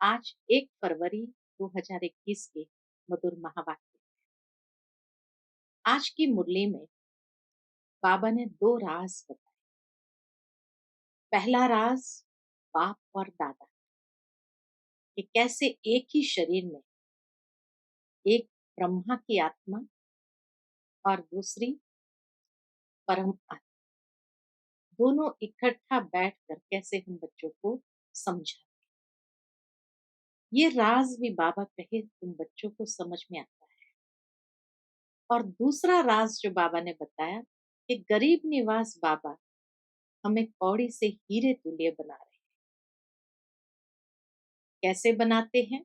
आज 1 फरवरी 2021 के मधुर महावाक्य। आज की मुरली में बाबा ने 2 राज बताए। पहला राज बाप और दादा कि कैसे एक ही शरीर में एक ब्रह्मा की आत्मा और दूसरी परम आत्मा, दोनों इकट्ठा बैठकर कैसे हम बच्चों को समझाते। ये राज भी बाबा कहे तुम बच्चों को समझ में आता है। और दूसरा राज जो बाबा ने बताया कि गरीब निवास बाबा हमें कौड़ी से हीरे तुल्य बना रहे हैं। कैसे बनाते हैं?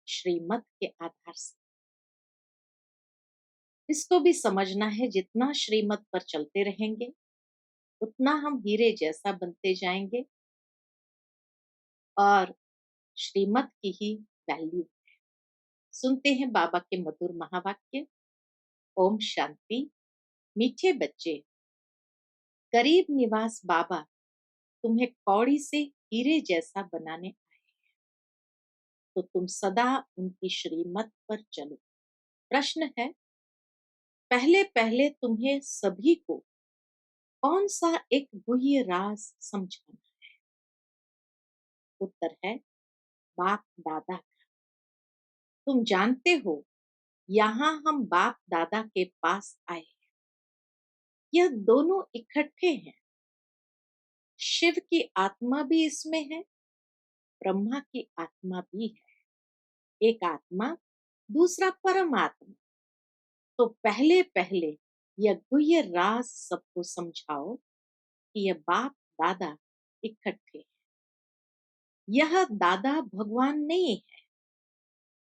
श्रीमत के आधार से। इसको भी समझना है, जितना श्रीमत पर चलते रहेंगे उतना हम हीरे जैसा बनते जाएंगे और श्रीमत की ही वैल्यू। सुनते हैं बाबा के मधुर महावाक्य। ओम शांति। मीठे बच्चे, गरीब निवास बाबा तुम्हें कौड़ी से हीरे जैसा बनाने आए हैं, तो तुम सदा उनकी श्रीमत पर चलो। प्रश्न है, पहले पहले तुम्हें सभी को कौन सा एक गुह्य राज समझाना है? उत्तर है बाप दादा का। तुम जानते हो, यहाँ हम बाप दादा के पास आए हैं। यह दोनों इकट्ठे हैं। शिव की आत्मा भी इसमें है, ब्रह्मा की आत्मा भी है। एक आत्मा, दूसरा परमात्मा। तो पहले पहले यह गुह्य राज सबको समझाओ कि यह बाप दादा इकट्ठे हैं। यह दादा भगवान नहीं है।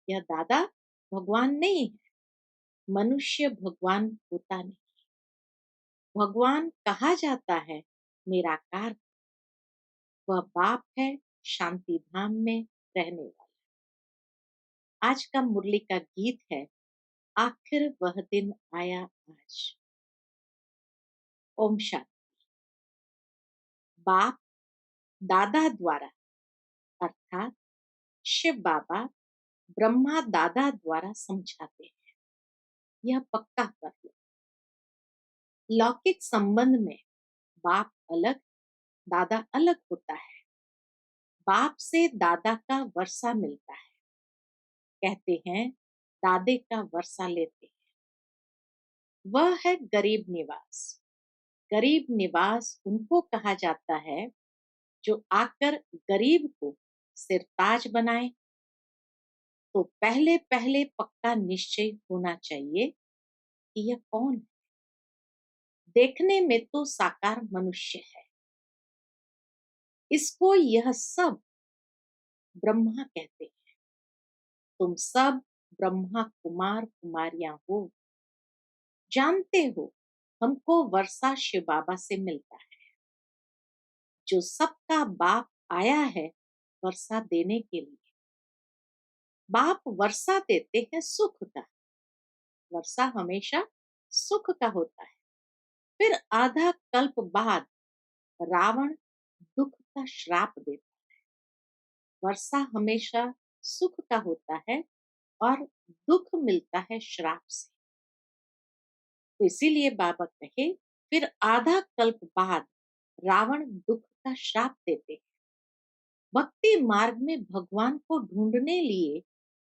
यह दादा भगवान नहीं है। मनुष्य भगवान होता नहीं। भगवान कहा जाता है निराकार। वह बाप है, शांति धाम में रहने वाला। आज का मुरली का गीत है, आखिर वह दिन आया आज। ओम शांति। बाप दादा द्वारा अर्थात शिव बाबा ब्रह्मा दादा द्वारा समझाते हैं। यह पक्का कर लो। लौकिक संबंध में बाप अलग दादा अलग होता है। बाप से दादा का वर्षा मिलता है। कहते हैं दादे का वर्षा लेते हैं। वह है गरीब निवास। गरीब निवास उनको कहा जाता है जो आकर गरीब को सिरताज बनाए। तो पहले पहले पक्का निश्चय होना चाहिए कि यह कौन है। देखने में तो साकार मनुष्य है। इसको यह सब ब्रह्मा कहते हैं। तुम सब ब्रह्मा कुमार कुमारियां हो। जानते हो, हमको वर्षा शिव बाबा से मिलता है, जो सबका बाप आया है वर्षा देने के लिए। बाप वर्षा देते हैं सुख का। वर्षा हमेशा सुख का होता है। फिर आधा कल्प बाद रावण दुख का श्राप देता है। वर्षा हमेशा सुख का होता है और दुख मिलता है श्राप से। तो इसीलिए बाबा कहे, फिर आधा कल्प बाद रावण दुख का श्राप देते हैं। भक्ति मार्ग में भगवान को ढूंढने लिए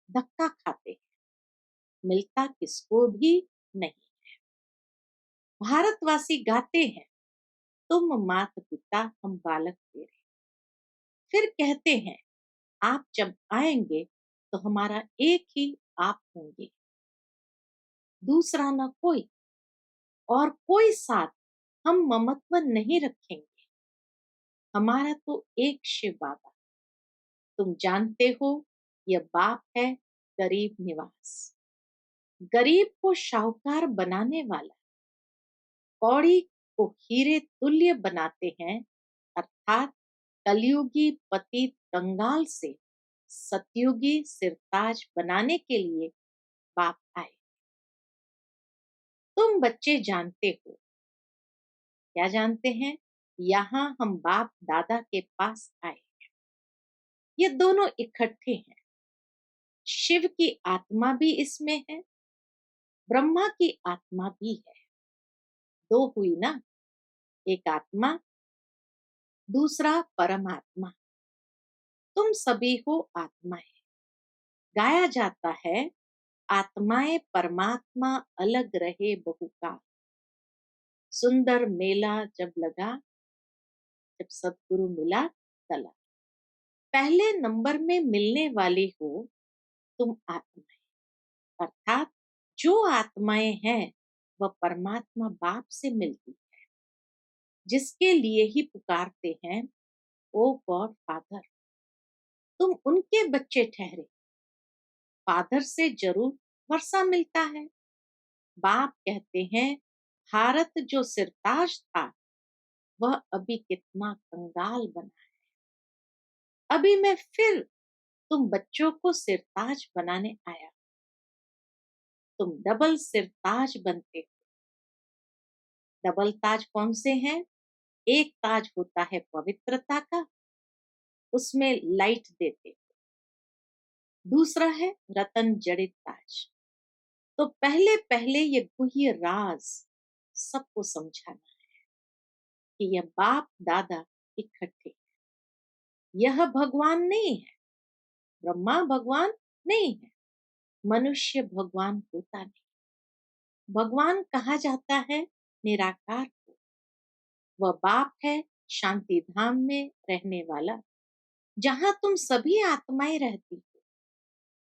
धक्का खाते हैं, मिलता किसको भी नहीं। भारतवासी गाते हैं, तुम मात पिता हम बालक तेरे। फिर कहते हैं, आप जब आएंगे तो हमारा एक ही आप होंगे, दूसरा न कोई। और कोई साथ हम ममत्व नहीं रखेंगे। हमारा तो एक शिव बाबा। तुम जानते हो, यह बाप है गरीब निवास। गरीब को शाहूकार बनाने वाला, कौड़ी को हीरे तुल्य बनाते हैं। अर्थात कलयुगी पतित कंगाल से सतयुगी सिरताज बनाने के लिए बाप आए। तुम बच्चे जानते हो, क्या जानते हैं? यहाँ हम बाप दादा के पास आए। ये दोनों इकट्ठे हैं। शिव की आत्मा भी इसमें है, ब्रह्मा की आत्मा भी है। दो हुई ना, एक आत्मा, दूसरा परमात्मा। तुम सभी हो आत्माएं। गाया जाता है, आत्माएं परमात्मा अलग रहे बहुकाल। सुंदर मेला जब लगा, जब सदगुरु मिला तला। पहले नंबर में मिलने वाली हो तुम आत्माएं, अर्थात जो आत्माएं हैं वह परमात्मा बाप से मिलती है, जिसके लिए ही पुकारते हैं, ओ गॉड फादर। तुम उनके बच्चे ठहरे। फादर से जरूर वर्षा मिलता है। बाप कहते हैं, भारत जो सिरताज था वह अभी कितना कंगाल बना है। अभी मैं फिर तुम बच्चों को सिरताज बनाने आया। तुम डबल सिरताज बनते हो। डबल ताज कौन से हैं? एक ताज होता है पवित्रता का, उसमें लाइट देते हो। दूसरा है रतन जड़ित ताज। तो पहले पहले ये गुह्य राज सबको समझाना है कि यह बाप दादा इकट्ठे। यह भगवान नहीं है, ब्रह्मा भगवान नहीं है, मनुष्य भगवान होता नहीं। भगवान कहा जाता है निराकार को। वह बाप है शांति धाम में रहने वाला, जहां तुम सभी आत्माएं रहती हो,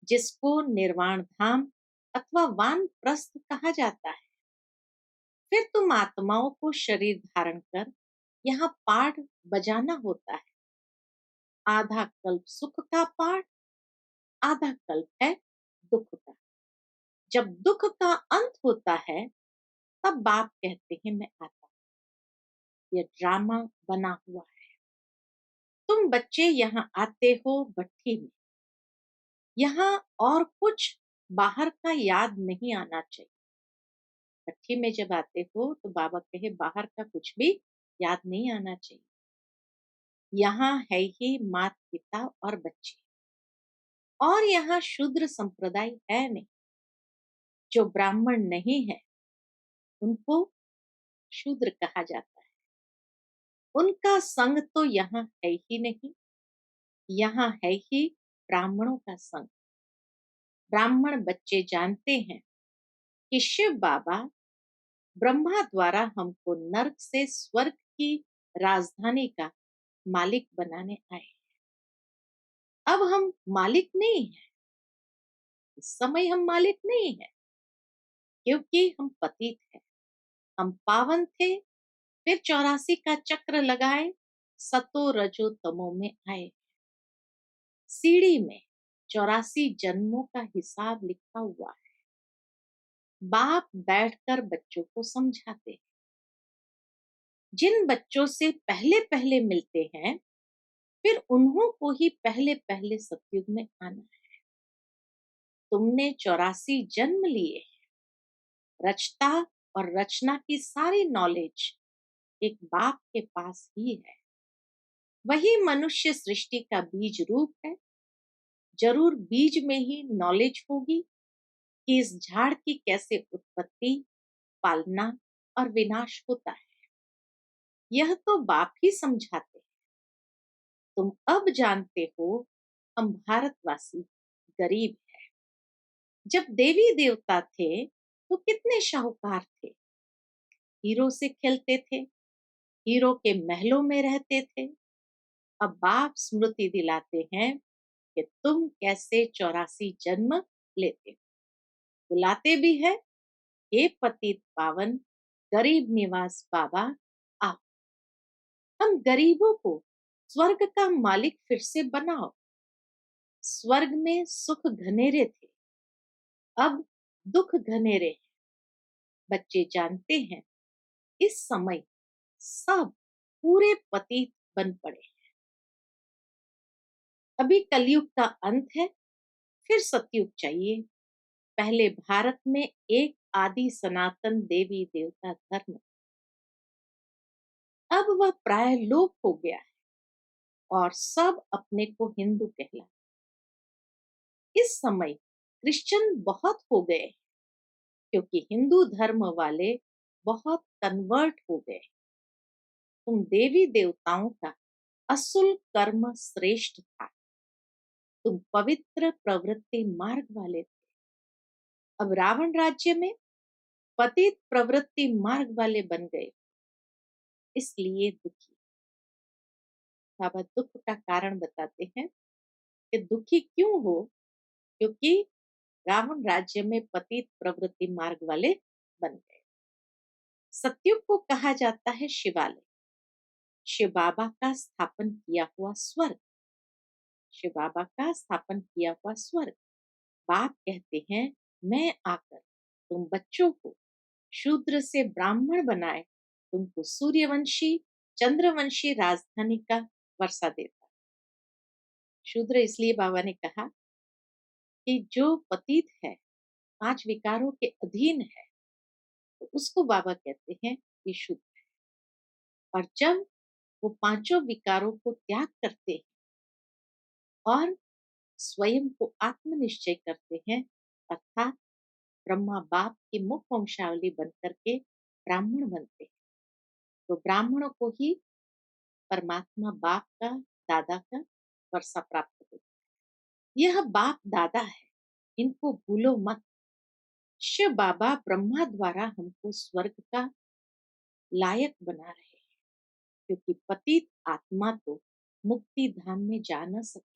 जिसको निर्वाण धाम अथवा वानप्रस्थ कहा जाता है। फिर तुम आत्माओं को शरीर धारण कर यहाँ पाठ बजाना होता है। आधा कल्प सुख का पाठ, आधा कल्प है दुख का। जब दुख का अंत होता है, तब बाप कहते हैं मैं आता हूं। ये ड्रामा बना हुआ है। तुम बच्चे यहाँ आते हो भट्ठी में, यहाँ और कुछ बाहर का याद नहीं आना चाहिए। भट्ठी में जब आते हो तो बाबा कहे बाहर का कुछ भी याद नहीं आना चाहिए। यहाँ है ही माता पिता और बच्चे, और यहाँ शूद्र संप्रदाय है नहीं। जो ब्राह्मण नहीं है उनको शूद्र कहा जाता है। उनका संग तो यहाँ है ही नहीं। यहाँ है ही ब्राह्मणों का संग। ब्राह्मण बच्चे जानते हैं कि शिव बाबा ब्रह्मा द्वारा हमको नर्क से स्वर्ग की राजधानी का मालिक बनाने आए। अब हम मालिक नहीं हैं। इस समय हम मालिक नहीं हैं, क्योंकि हम पतित हैं। हम पावन थे, फिर 84 का चक्र लगाए, सतो रजो तमो में आए। सीढ़ी में 84 जन्मों का हिसाब लिखा हुआ है। बाप बैठकर बच्चों को समझाते हैं। जिन बच्चों से पहले पहले मिलते हैं, फिर उन्हों को ही पहले पहले सतयुग में आना है। तुमने 84 जन्म लिए। रचता और रचना की सारी नॉलेज एक बाप के पास ही है। वही मनुष्य सृष्टि का बीज रूप है। जरूर बीज में ही नॉलेज होगी कि इस झाड़ की कैसे उत्पत्ति, पालना और विनाश होता है। यह तो बाप ही समझाते हैं। तुम अब जानते हो, हम भारतवासी गरीब हैं। जब देवी देवता थे तो कितने शाहूकार थे। हीरो से खेलते थे, हीरो के महलों में रहते थे। अब बाप स्मृति दिलाते हैं कि तुम कैसे 84 जन्म लेते हो। बुलाते भी है, हे पतित पावन गरीब निवास बाबा आओ। हम गरीबों को स्वर्ग का मालिक फिर से बनाओ। स्वर्ग में सुख घनेरे थे, अब दुख घनेरे हैं। बच्चे जानते हैं, इस समय सब पूरे पतित बन पड़े हैं। अभी कलयुग का अंत है, फिर सतयुग चाहिए। पहले भारत में एक आदि सनातन देवी देवता धर्म, अब वह प्राय लोप हो गया है। और सब अपने को हिंदू कहलाते। इस समय क्रिश्चियन बहुत हो गए क्योंकि हिंदू धर्म वाले बहुत कन्वर्ट हो गए। तुम देवी देवताओं का असुल कर्म श्रेष्ठ था, तुम पवित्र प्रवृत्ति मार्ग वाले थे। अब रावण राज्य में पतित प्रवृत्ति मार्ग वाले बन गए, इसलिए दुखी। बाबा दुख का कारण बताते हैं कि दुखी क्यों हो, क्योंकि रावण राज्य में पतित प्रवृत्ति मार्ग वाले बन गए। सतयुग को कहा जाता है शिवालय, शिव बाबा का स्थापन किया हुआ स्वर्ग, शिव बाबा का स्थापन किया हुआ स्वर्ग। बाप कहते हैं मैं आकर तुम बच्चों को शूद्र से ब्राह्मण बनाए, तुमको सूर्यवंशी चंद्रवंशी राजधानी का वर्षा देता। शूद्र इसलिए बाबा ने कहा कि जो पतित है, पांच विकारों के अधीन है, तो उसको बाबा कहते हैं ये शुद्ध है। और जब वो पांचों विकारों को त्याग करते हैं और स्वयं को आत्मनिश्चय करते हैं, अर्थात ब्रह्मा बाप की मुख वंशावली बन करके ब्राह्मण बनते हैं, तो ब्राह्मणों को ही परमात्मा बाप का, दादा का वर्षा प्राप्त होता है। यह बाप दादा है, इनको भूलो मत। शिव बाबा ब्रह्मा द्वारा हमको स्वर्ग का लायक बना रहे हैं, क्योंकि पतित आत्मा तो मुक्ति धाम में जा न सके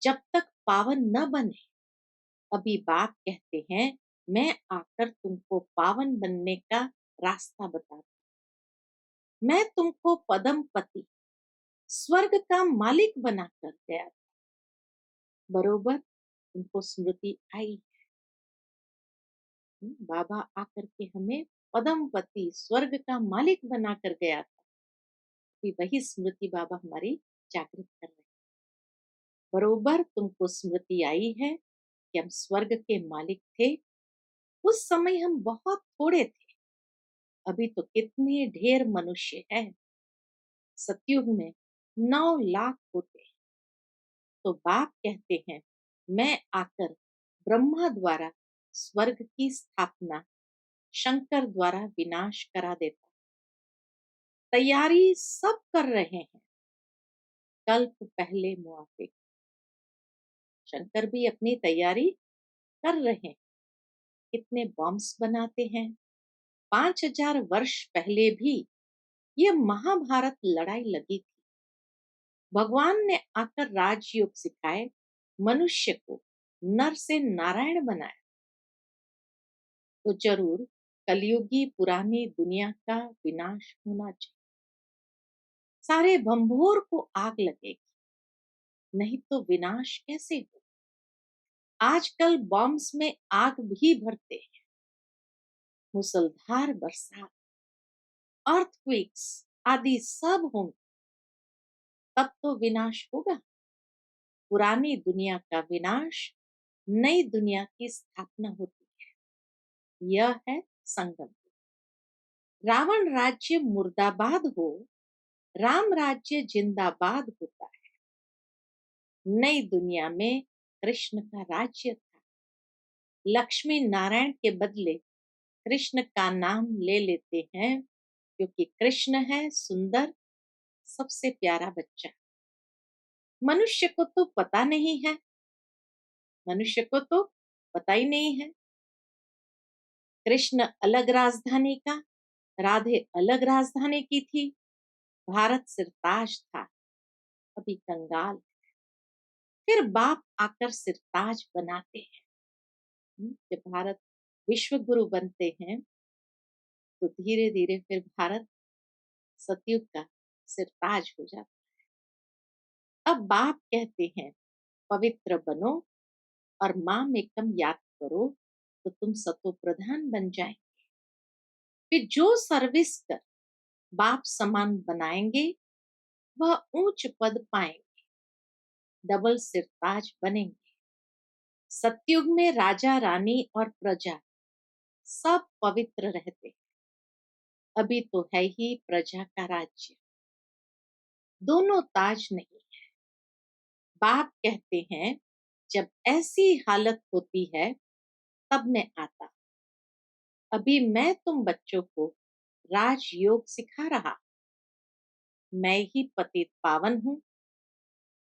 जब तक पावन न बने। अभी बाप कहते हैं मैं आकर तुमको पावन बनने का रास्ता बताता, मैं तुमको पदम पति स्वर्ग का मालिक बनाकर गया था। बरोबर तुमको स्मृति आई, बाबा आकर के हमें पदम पति स्वर्ग का मालिक बनाकर गया था। वही स्मृति बाबा हमारी जागृत कर रहे हैं। बरोबर तुमको स्मृति आई है कि हम स्वर्ग के मालिक थे। उस समय हम बहुत थोड़े थे, अभी तो कितने ढेर मनुष्य हैं। सतयुग में 9 लाख होते हैं। तो बाप कहते हैं मैं आकर ब्रह्मा द्वारा स्वर्ग की स्थापना, शंकर द्वारा विनाश करा देता। तैयारी सब कर रहे हैं कल्प पहले मुआफिक। शंकर भी अपनी तैयारी कर रहे हैं। कितने बॉम्ब्स बनाते हैं। 5000 वर्ष पहले भी ये महाभारत लड़ाई लगी थी। भगवान ने आकर राजयोग सिखाए, मनुष्य को नर से नारायण बनाया। तो जरूर कलयुगी पुरानी दुनिया का विनाश होना चाहिए। सारे भंभोर को आग लगेगी, नहीं तो विनाश कैसे हो। आजकल बॉम्ब्स में आग भी भरते हैं। मुसलधार बरसात, अर्थक्वेक्स आदि सब होंगे, तब तो विनाश होगा। पुरानी दुनिया का विनाश, नई दुनिया की स्थापना होती है। यह है संगम। रावण राज्य मुर्दाबाद हो, राम राज्य जिंदाबाद होता है। नई दुनिया में कृष्ण का राज्य था। लक्ष्मी नारायण के बदले कृष्ण का नाम ले लेते हैं, क्योंकि कृष्ण है सुंदर, सबसे प्यारा बच्चा। मनुष्य को तो पता नहीं है, मनुष्य को तो पता ही नहीं है। कृष्ण अलग राजधानी का, राधे अलग राजधानी की थी। भारत सिरताज था, अभी कंगाल। फिर बाप आकर सिरताज बनाते हैं। जब भारत विश्व गुरु बनते हैं, तो धीरे धीरे फिर भारत सतयुग का सिरताज हो जाता। अब बाप कहते हैं पवित्र बनो और माम एकम याद करो, तो तुम सतो प्रधान बन जाएंगे। फिर जो सर्विस कर बाप समान बनाएंगे, वह ऊंच पद पाएंगे, डबल सिरताज बनेंगे। सतयुग में राजा रानी और प्रजा सब पवित्र रहते हैं। अभी तो है ही प्रजा का राज्य। दोनों ताज नहीं। बाप कहते हैं, जब ऐसी हालत होती है तब मैं आता। अभी मैं तुम बच्चों को राजयोग सिखा रहा। मैं ही पतित पावन हूँ।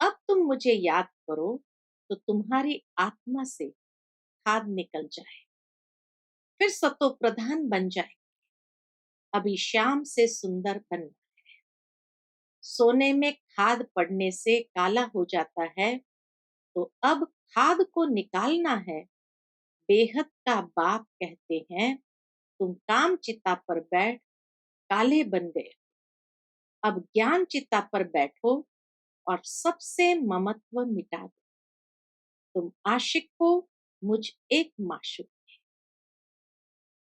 अब तुम मुझे याद करो तो तुम्हारी आत्मा से खाद निकल जाए, फिर सतो प्रधान बन जाए। अभी श्याम से सुंदर बनना। सोने में खाद पड़ने से काला हो जाता है, तो अब खाद को निकालना है। बेहद का बाप कहते हैं, तुम काम चिता पर बैठ काले बन गए। अब ज्ञान चिता पर बैठो और सबसे ममत्व मिटा दो। तुम आशिक हो, मुझ एक माशूक।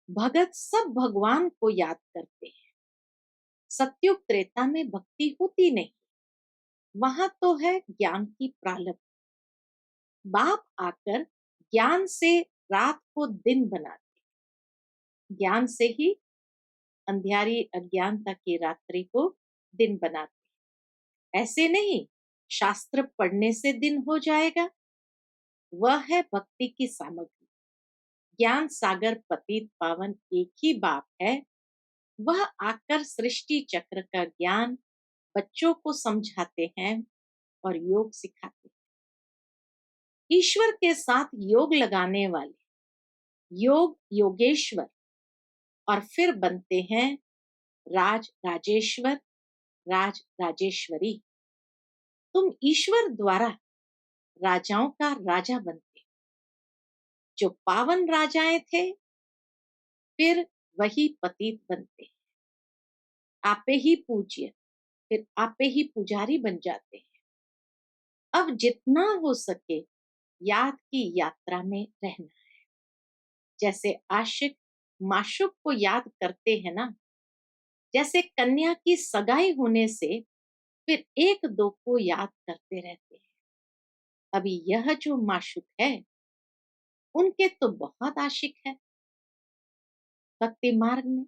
भगत सब भगवान को याद करते हैं। सत्युग त्रेता में भक्ति होती नहीं, वहां तो है ज्ञान की प्रालब्ध। बाप आकर ज्ञान से रात को दिन बनाते। ज्ञान से ही अंधियारी अज्ञानता की रात्रि को दिन बनाते। ऐसे नहीं शास्त्र पढ़ने से दिन हो जाएगा। वह है भक्ति की सामग्री। ज्ञान सागर पतित पावन एक ही बाप है। वह आकर सृष्टि चक्र का ज्ञान बच्चों को समझाते हैं और योग सिखाते हैं। ईश्वर के साथ योग लगाने वाले योग योगेश्वर और फिर बनते हैं राज राजेश्वर, राज राजेश्वरी। तुम ईश्वर द्वारा राजाओं का राजा बनते। जो पावन राजाएं थे, फिर वही पतित बनते। आपे ही पूज्य, फिर आपे ही पुजारी बन जाते हैं। अब जितना हो सके याद की यात्रा में रहना। जैसे आशिक माशूक को याद करते हैं ना, जैसे कन्या की सगाई होने से फिर एक दो को याद करते रहते हैं। अभी यह जो माशूक है, उनके तो बहुत आशिक है। भक्ति मार्ग में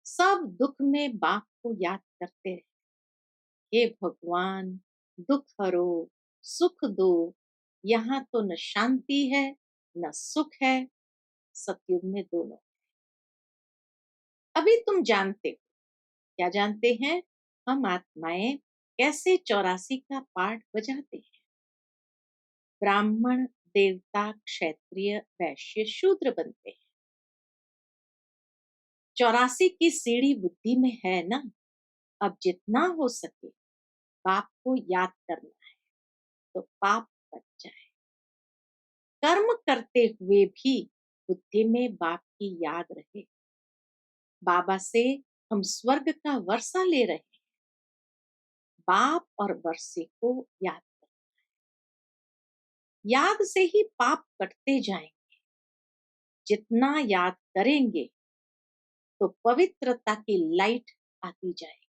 सब दुख में बाप को याद करते रहे। हे भगवान, दुख हरो, सुख दो। यहाँ तो न शांति है न सुख है। सतयुग में दोनों। अभी तुम जानते हो, क्या जानते हैं? हम आत्माएं कैसे 84 का पाठ बजाते हैं। ब्राह्मण, देवता, क्षत्रिय, वैश्य, शूद्र बनते हैं। 84 की सीढ़ी बुद्धि में है ना। अब जितना हो सके बाप को याद करना है, तो पाप बच जाए। कर्म करते हुए भी बुद्धि में बाप की याद रहे। बाबा से हम स्वर्ग का वर्षा ले रहे हैं। बाप और वर्षे को याद करें। याद से ही पाप कटते जाएंगे। जितना याद करेंगे तो पवित्रता की लाइट आती जाएगी।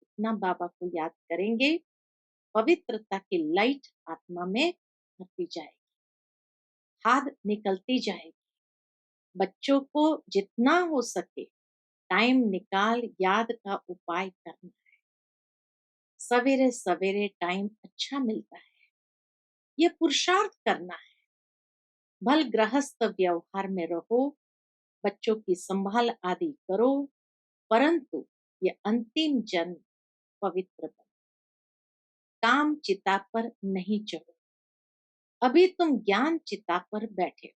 जितना बाबा को याद करेंगे, पवित्रता की लाइट आत्मा में भरती जाएगी। खाद निकलती जाएगी। बच्चों को जितना हो सके टाइम निकाल याद का उपाय करना है। सवेरे सवेरे टाइम अच्छा मिलता है, ये पुरुषार्थ करना है। भल गृहस्थ व्यवहार में रहो, बच्चों की संभाल आदि करो, परंतु ये अंतिम जन्म पवित्र बनो। काम चिता पर नहीं चढ़ो। अभी तुम ज्ञान चिता पर बैठे हो।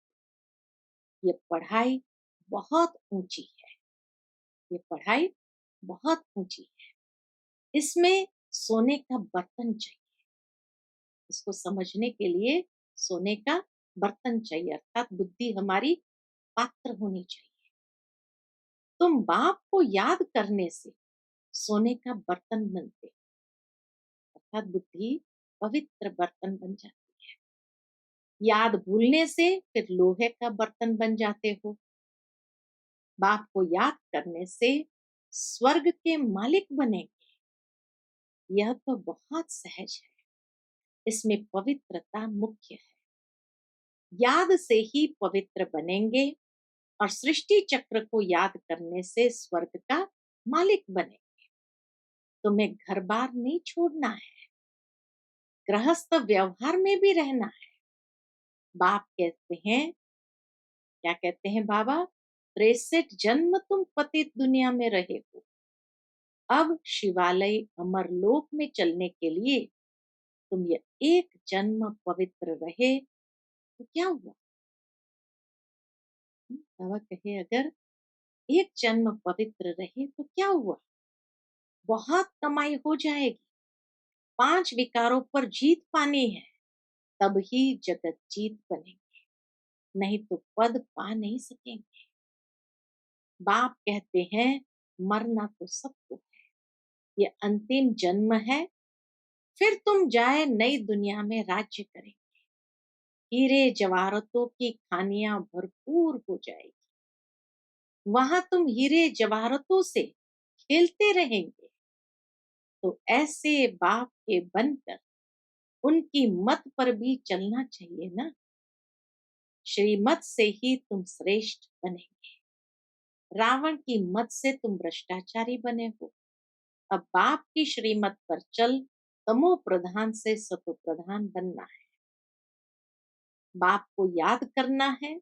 ये पढ़ाई बहुत ऊंची है। ये पढ़ाई बहुत ऊंची है। इसमें सोने का बर्तन चाहिए। इसको समझने के लिए सोने का बर्तन चाहिए, अर्थात बुद्धि हमारी पात्र होनी चाहिए। तुम बाप को याद करने से सोने का बर्तन बनते, अर्थात बुद्धि पवित्र बर्तन बन जाती है। याद भूलने से फिर लोहे का बर्तन बन जाते हो। बाप को याद करने से स्वर्ग के मालिक बनेंगे। यह तो बहुत सहज है। इसमें पवित्रता मुख्य है। याद से ही पवित्र बनेंगे और सृष्टि चक्र को याद करने से स्वर्ग का मालिक बने। तुम्हें घर बार नहीं छोड़ना है, गृहस्थ व्यवहार में भी रहना है। बाप कहते हैं, क्या कहते हैं बाबा, 63 जन्म तुम पतित दुनिया में रहे हो, अब शिवालय अमरलोक में चलने के लिए तुम ये एक जन्म पवित्र रहे तो क्या हुआ। बाबा कहे अगर एक जन्म पवित्र रहे तो क्या हुआ, बहुत कमाई हो जाएगी, 5 विकारों पर जीत पानी है, तब ही जगत जीत बनेंगे, नहीं तो पद पा नहीं सकेंगे। बाप कहते हैं मरना तो सबको है, ये अंतिम जन्म है, फिर तुम जाए नई दुनिया में राज्य करेंगे, हीरे जवाहरतों की खानियां भरपूर हो जाएगी, वहां तुम हीरे जवाहरतों से खेलते रहेंगे। तो ऐसे बाप के बनकर उनकी मत पर भी चलना चाहिए ना, श्रीमत से ही तुम श्रेष्ठ बनेंगे, रावण की मत से तुम भ्रष्टाचारी बने हो। अब बाप की श्रीमत पर चल, तमो प्रधान से सतो प्रधान बनना है, बाप को याद करना है,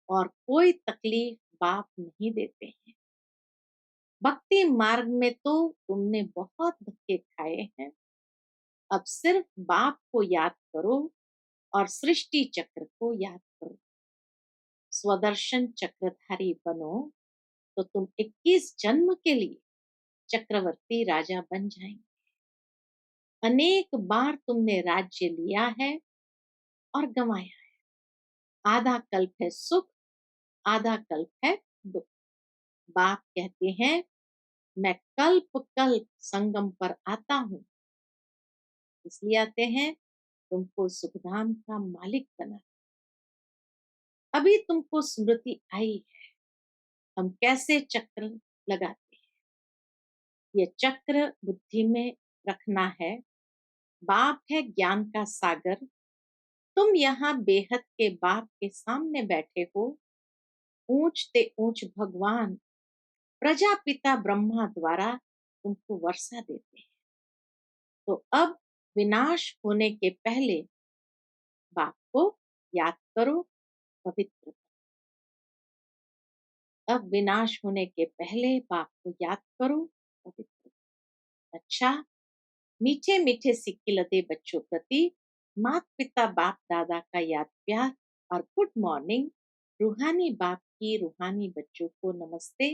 और कोई तकलीफ बाप नहीं देते हैं। भक्ति मार्ग में तो तुमने बहुत धक्के खाए हैं, अब सिर्फ बाप को याद करो और सृष्टि चक्र को याद करो, स्वदर्शन चक्रधारी बनो, तो तुम 21 जन्म के लिए चक्रवर्ती राजा बन जाएंगे। अनेक बार तुमने राज्य लिया है और गंवाया है, आधा कल्प है सुख, आधा कल्प है दुख। बाप कहते हैं मैं कल्प कल्प संगम पर आता हूँ, इसलिए आते हैं तुमको सुखधाम का मालिक बना। अभी तुमको स्मृति आई है, हम कैसे चक्र लगाते हैं, ये चक्र बुद्धि में रखना है। बाप है ज्ञान का सागर, तुम यहाँ बेहद के बाप के सामने बैठे हो, ऊंचते ऊंच भगवान प्रजापिता ब्रह्मा द्वारा तुमको वर्षा देते हैं। तो अब विनाश होने के पहले बाप को याद करो, पवित्र। अब विनाश होने के पहले बाप को याद करो, पवित्र। अच्छा, मीठे मीठे सिक्के लदे बच्चों प्रति माता पिता बाप दादा का याद प्यार और गुड मॉर्निंग। रूहानी बाप की रूहानी बच्चों को नमस्ते।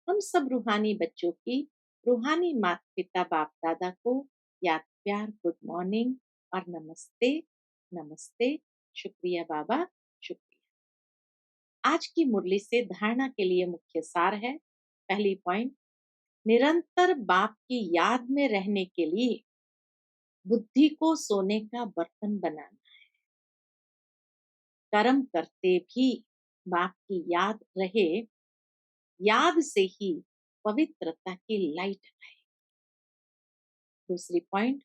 हम सब रूहानी बच्चों की रूहानी माता पिता बाप दादा को याद प्यार, गुड मॉर्निंग और नमस्ते। नमस्ते, शुक्रिया बाबा, शुक्रिया। आज की मुरली से धारणा के लिए मुख्य सार है। पहली पॉइंट, निरंतर बाप की याद में रहने के लिए बुद्धि को सोने का बर्तन बनाना, कर्म करते भी बाप की याद रहे, याद से ही पवित्रता की लाइट आए। दूसरी पॉइंट,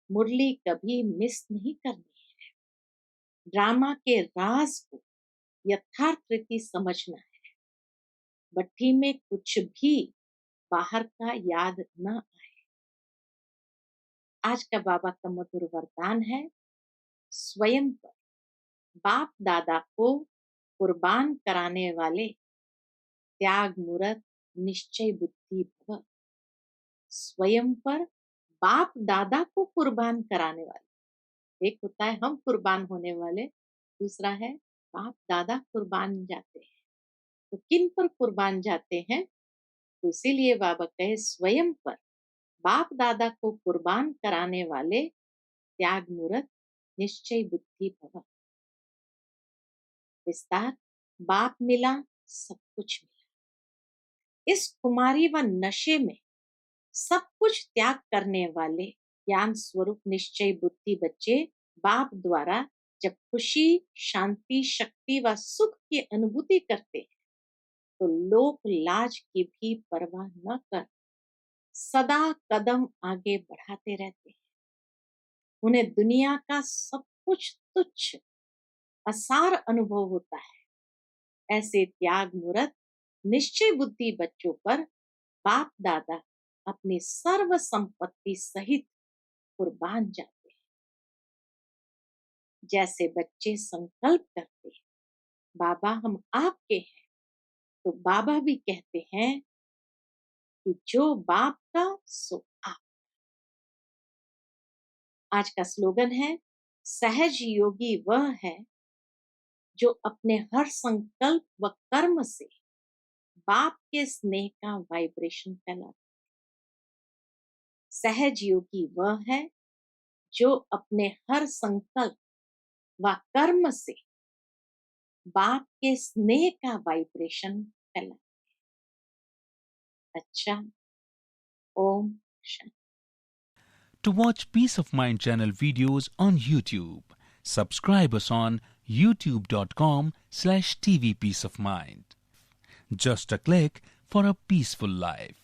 मुरली कभी मिस नहीं करनी है, ड्रामा के राज को यथार्थ रीति समझना है, भट्टी में कुछ भी बाहर का याद न आए। आज का बाबा का मधुर वरदान है, स्वयं पर बाप दादा को कुर्बान कराने वाले त्याग मूर्त निश्चय बुद्धि भव। स्वयं पर बाप दादा को कुर्बान कराने वाले, एक होता है हम कुर्बान होने वाले, दूसरा है बाप दादा कुर्बान जाते हैं। तो किन पर कुर्बान जाते हैं, तो इसीलिए बाबा कहे स्वयं पर बाप दादा को कुर्बान कराने वाले त्याग मूर्त निश्चय बुद्धि भव। विस्तार, बाप मिला सब कुछ मिला। इस कुमारी व नशे में सब कुछ त्याग करने वाले ज्ञान स्वरूप निश्चय बुद्धि बच्चे बाप द्वारा जब खुशी, शांति, शक्ति व सुख की अनुभूति करते हैं, तो लोक लाज की भी परवाह न कर सदा कदम आगे बढ़ाते रहते हैं। उन्हें दुनिया का सब कुछ तुच्छ असार अनुभव होता है। ऐसे त्याग मूर्त निश्चय बुद्धि बच्चों पर बाप दादा अपनी सर्व संपत्ति सहित कुर्बान जाते हैं। जैसे बच्चे संकल्प करते हैं, बाबा हम आपके हैं, तो बाबा भी कहते हैं कि जो बाप का सो आप। आज का स्लोगन है, सहज योगी वह है जो अपने हर संकल्प व कर्म से बाप के स्नेह का वाइब्रेशन फैलाता है। सहज योगी वह है जो अपने हर संकल्प व कर्म से बाप के स्नेह का वाइब्रेशन फैलाता है। अच्छा, Om Shanti. To watch Peace of Mind channel videos on YouTube, subscribe us on youtube.com/tvpeaceofmind. Just a click for a peaceful life.